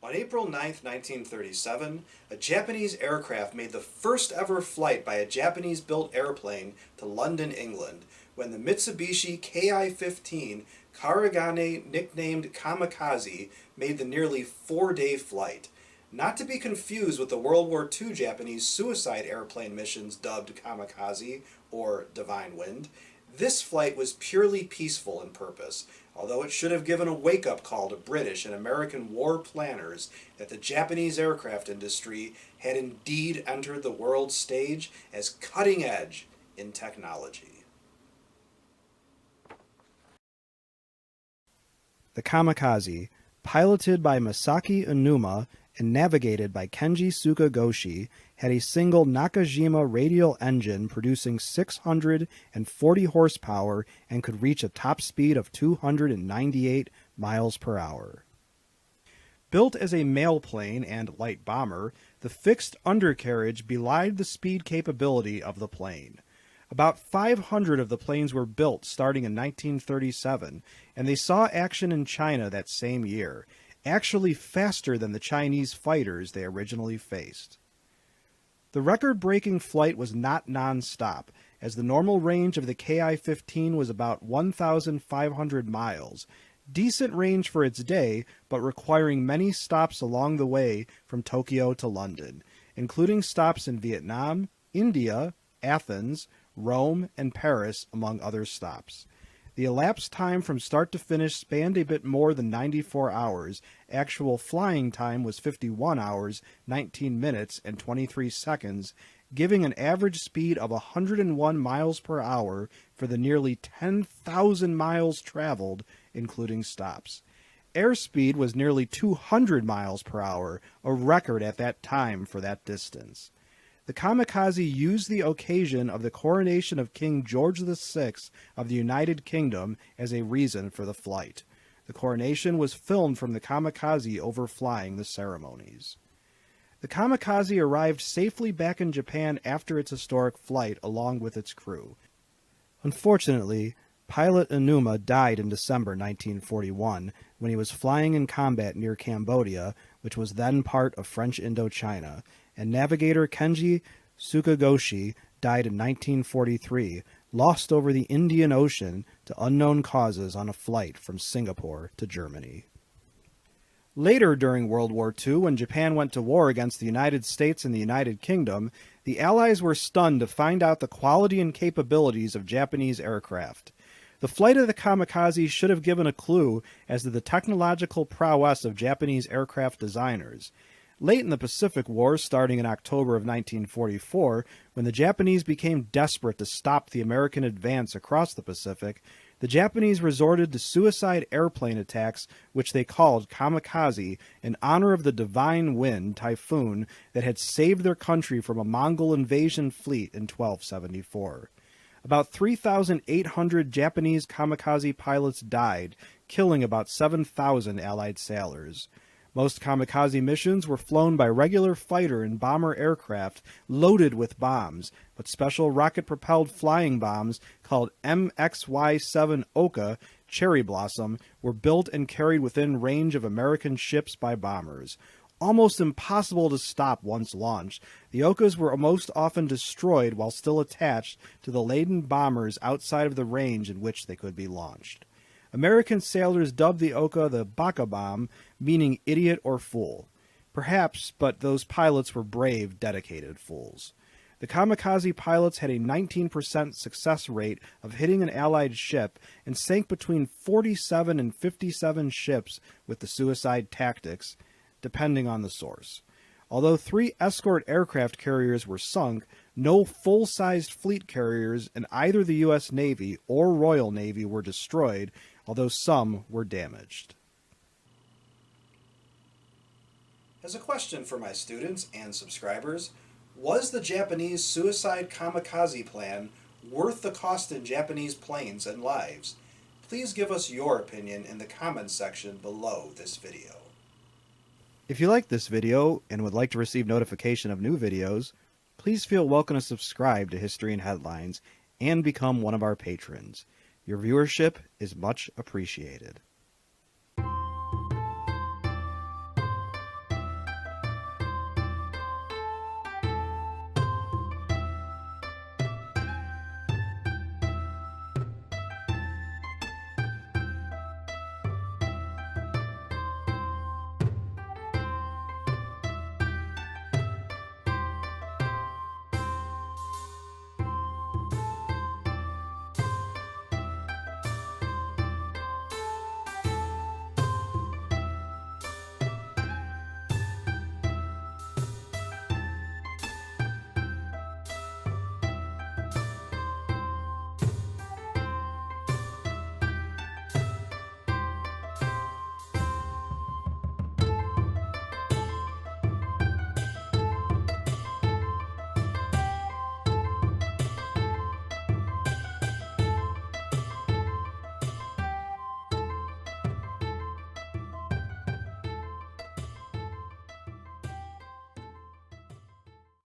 On April 9, 1937, a Japanese aircraft made the first ever flight by a Japanese-built airplane to London, England, when the Mitsubishi Ki-15 Karigane, nicknamed Kamikaze, made the nearly 4-day flight. Not to be confused with the World War II Japanese suicide airplane missions dubbed Kamikaze, or Divine Wind. This flight was purely peaceful in purpose, although it should have given a wake-up call to British and American war planners that the Japanese aircraft industry had indeed entered the world stage as cutting-edge in technology. The Kamikaze, piloted by Masaki Onuma and navigated by Kenji Sukagoshi, had a single Nakajima radial engine producing 640 horsepower and could reach a top speed of 298 miles per hour. Built as a mailplane and light bomber, the fixed undercarriage belied the speed capability of the plane. About 500 of the planes were built starting in 1937, and they saw action in China that same year, actually faster than the Chinese fighters they originally faced. The record-breaking flight was not non-stop, as the normal range of the Ki-15 was about 1,500 miles, decent range for its day, but requiring many stops along the way from Tokyo to London, including stops in Vietnam, India, Athens, Rome, and Paris, among other stops. The elapsed time from start to finish spanned a bit more than 94 hours. Actual flying time was 51 hours, 19 minutes, and 23 seconds, giving an average speed of 101 miles per hour for the nearly 10,000 miles traveled, including stops. Airspeed was nearly 200 miles per hour, a record at that time for that distance. The Kamikaze used the occasion of the coronation of King George VI of the United Kingdom as a reason for the flight. The coronation was filmed from the Kamikaze overflying the ceremonies. The Kamikaze arrived safely back in Japan after its historic flight along with its crew. Unfortunately, pilot Onuma died in December 1941 when he was flying in combat near Cambodia, which was then part of French Indochina, and navigator Kenji Sukagoshi died in 1943, lost over the Indian Ocean to unknown causes on a flight from Singapore to Germany. Later during World War II, when Japan went to war against the United States and the United Kingdom, the Allies were stunned to find out the quality and capabilities of Japanese aircraft. The flight of the Kamikaze should have given a clue as to the technological prowess of Japanese aircraft designers. Late in the Pacific War, starting in October of 1944, when the Japanese became desperate to stop the American advance across the Pacific, the Japanese resorted to suicide airplane attacks, which they called Kamikaze, in honor of the Divine Wind typhoon that had saved their country from a Mongol invasion fleet in 1274. About 3,800 Japanese kamikaze pilots died, killing about 7,000 Allied sailors. Most kamikaze missions were flown by regular fighter and bomber aircraft loaded with bombs, but special rocket-propelled flying bombs called MXY-7 Oka Cherry Blossom were built and carried within range of American ships by bombers. Almost impossible to stop once launched, the Okas were most often destroyed while still attached to the laden bombers outside of the range in which they could be launched. American sailors dubbed the Oka the Baka Bomb, meaning idiot or fool. Perhaps, but those pilots were brave, dedicated fools. The kamikaze pilots had a 19% success rate of hitting an Allied ship and sank between 47 and 57 ships with the suicide tactics, depending on the source. Although 3 escort aircraft carriers were sunk, no full-sized fleet carriers in either the U.S. Navy or Royal Navy were destroyed, although some were damaged. As a question for my students and subscribers, was the Japanese suicide kamikaze plan worth the cost in Japanese planes and lives? Please give us your opinion in the comments section below this video. If you liked this video and would like to receive notification of new videos, please feel welcome to subscribe to History and Headlines and become one of our patrons. Your viewership is much appreciated.